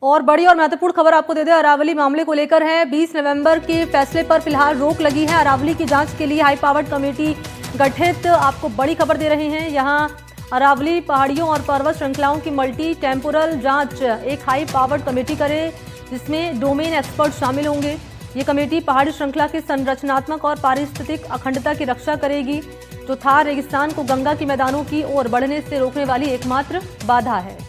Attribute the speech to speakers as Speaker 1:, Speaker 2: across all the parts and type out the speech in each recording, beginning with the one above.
Speaker 1: और बड़ी और महत्वपूर्ण खबर आपको दे दें, अरावली मामले को लेकर है। 20 नवंबर के फैसले पर फिलहाल रोक लगी है। अरावली की जांच के लिए हाई पावर्ड कमेटी गठित, आपको बड़ी खबर दे रहे हैं। यहां अरावली पहाड़ियों और पर्वत श्रृंखलाओं की मल्टी टेम्पोरल जांच एक हाई पावर्ड कमेटी करे, जिसमें डोमेन एक्सपर्ट शामिल होंगे। ये कमेटी पहाड़ी श्रृंखला की संरचनात्मक और पारिस्थितिक अखंडता की रक्षा करेगी, जो थार रेगिस्तान को गंगा के मैदानों की ओर बढ़ने से रोकने वाली एकमात्र बाधा है।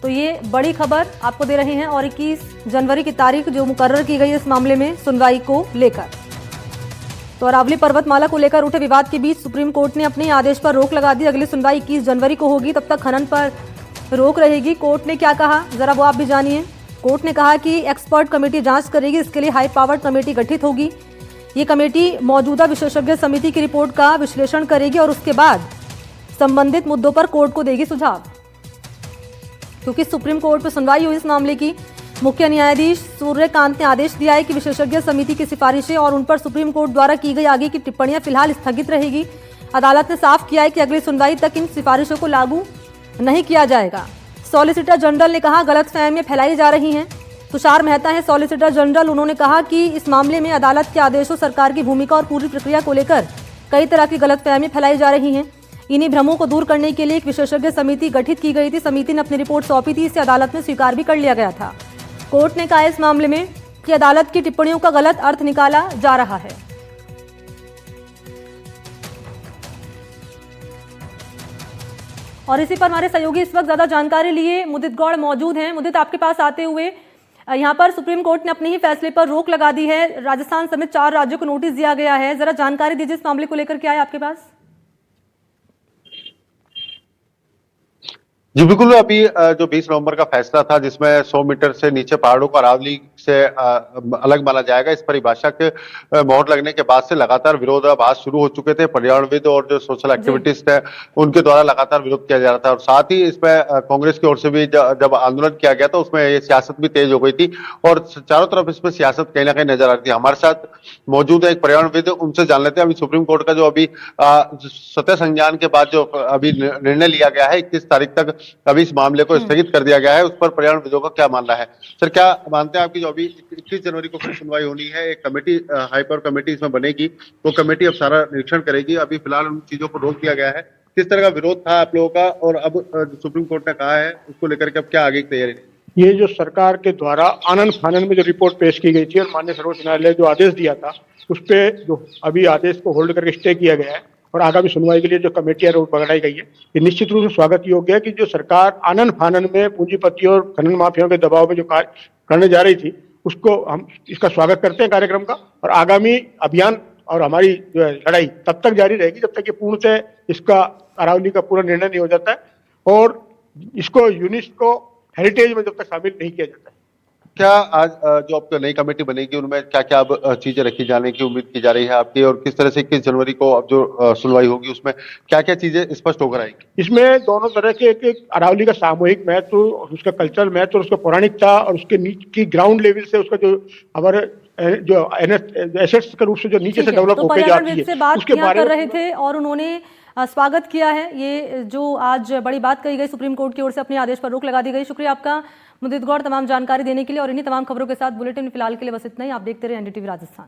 Speaker 1: तो ये बड़ी खबर आपको दे रहे हैं। और 21 जनवरी की तारीख जो मुकर्रर की गई है इस मामले में सुनवाई को लेकर। तो अरावली पर्वतमाला को लेकर उठे विवाद के बीच सुप्रीम कोर्ट ने अपने आदेश पर रोक लगा दी। अगली सुनवाई 21 जनवरी को होगी, तब तक खनन पर रोक रहेगी। कोर्ट ने क्या कहा, जरा वो आप भी जानिए। कोर्ट ने कहा कि एक्सपर्ट कमेटी जांच करेगी, इसके लिए हाई पावर्ड कमेटी गठित होगी। ये कमेटी मौजूदा विशेषज्ञ समिति की रिपोर्ट का विश्लेषण करेगी और उसके बाद संबंधित मुद्दों पर कोर्ट को देगी सुझाव। क्योंकि सुप्रीम कोर्ट में सुनवाई हुई इस मामले की, मुख्य न्यायाधीश सूर्यकांत ने आदेश दिया है कि विशेषज्ञ समिति की सिफारिशें और उन पर सुप्रीम कोर्ट द्वारा की गई आगे की टिप्पणियां फिलहाल स्थगित रहेगी। अदालत ने साफ किया है कि अगली सुनवाई तक इन सिफारिशों को लागू नहीं किया जाएगा। सॉलिसिटर जनरल ने कहा गलतफहमियां फैलाई जा रही हैं। तुषार मेहता है सॉलिसिटर जनरल, उन्होंने कहा कि इस मामले में अदालत के आदेशों, सरकार की भूमिका और पूरी प्रक्रिया को लेकर कई तरह की गलतफहमियां फैलाई जा रही हैं। इन्हीं भ्रमों को दूर करने के लिए एक विशेषज्ञ समिति गठित की गई थी। समिति ने अपनी रिपोर्ट सौंपी थी, इसे अदालत में स्वीकार भी कर लिया गया था। कोर्ट ने कहा इस मामले में कि अदालत की टिप्पणियों का गलत अर्थ निकाला जा रहा है। और इसी पर हमारे सहयोगी इस वक्त ज्यादा जानकारी लिए मुदित गौड़ मौजूद हैं। मुदित, आपके पास आते हुए, यहाँ पर सुप्रीम कोर्ट ने अपने ही फैसले पर रोक लगा दी है। राजस्थान समेत 4 राज्यों को नोटिस दिया गया है। जरा जानकारी दीजिए इस मामले को लेकर, क्या है आपके पास?
Speaker 2: जी बिल्कुल, अभी जो 20 नवंबर का फैसला था जिसमें 100 मीटर से नीचे पहाड़ों को अरावली से अलग माना जाएगा, इस परिभाषा के मोहर लगने के बाद से लगातार विरोधाभास शुरू हो चुके थे। पर्यावरणविद और जो सोशल एक्टिविटिस्ट है उनके द्वारा लगातार विरोध किया जा रहा था। और साथ ही इसमें कांग्रेस की ओर से भी जब आंदोलन किया गया था उसमें ये सियासत भी तेज हो गई थी और चारों तरफ इसमें सियासत कहीं ना कहीं नजर आ रही थी। हमारे साथ मौजूद है एक पर्यावरणविद, उनसे जान लेते हैं अभी सुप्रीम कोर्ट का जो अभी सत्य संज्ञान के बाद जो अभी निर्णय लिया गया है 21 तारीख तक अभी इस मामले को स्थगित कर दिया गया है, उस पर पर्यावरणविदों का क्या मानना है? सर, क्या मानते हैं आपकी जो अभी 21 जनवरी को फिर सुनवाई होनी है, एक कमेटी हाइपर कमेटी इसमें बनेगी, वो कमेटी अब सारा निरीक्षण करेगी। अभी फिलहाल उन चीजों को रोक दिया गया है। किस तरह का विरोध था आप लोगों का और अब सुप्रीम कोर्ट ने कहा है उसको लेकर के अब क्या आगे की तैयारी?
Speaker 3: ये जो सरकार के द्वारा आनन फानन में जो रिपोर्ट पेश की गई थी और माननीय सर्वोच्च न्यायालय जो आदेश दिया था उस पे जो अभी आदेश को होल्ड करके स्टे किया गया है और आगामी सुनवाई के लिए जो कमेटियां बनाई गई है, ये निश्चित रूप से स्वागत योग्य है कि जो सरकार आनन फानन में पूंजीपतियों और खनन माफियाओं के दबाव में जो कार्य करने जा रही थी उसको हम इसका स्वागत करते हैं कार्यक्रम का। और आगामी अभियान और हमारी जो है लड़ाई तब तक जारी रहेगी जब तक ये पूर्णतः इसका अरावली का पूरा निर्णय नहीं हो जाता है और इसको यूनेस्को हेरिटेज में जब तक शामिल नहीं किया जाता है।
Speaker 2: क्या आज जो आपकी नई कमेटी बनेगी उनमें क्या क्या अब चीजें रखी जाने की उम्मीद की जा रही है आपकी, और किस तरह से 21 जनवरी को अब जो सुनवाई होगी उसमें क्या क्या चीजें स्पष्ट होकर आएंगी?
Speaker 3: इसमें दोनों तरह के एक अरावली का सामूहिक महत्व, उसका कल्चरल महत्व और उसका पौराणिकता और उसके नीचे की ग्राउंड लेवल से उसका जो हमारे जो एसेट्स के रूप से जो नीचे से डेवलप होकर जाती है
Speaker 1: उसके बारे में कर रहे थे और उन्होंने स्वागत किया है। ये जो आज बड़ी बात कही गई सुप्रीम कोर्ट की ओर से, अपने आदेश पर रोक लगा दी गई। शुक्रिया आपका मुदित गौड़ तमाम जानकारी देने के लिए। और इन्हीं तमाम खबरों के साथ बुलेटिन फिलहाल के लिए बस इतना ही। आप देखते रहे एनडीटीवी राजस्थान।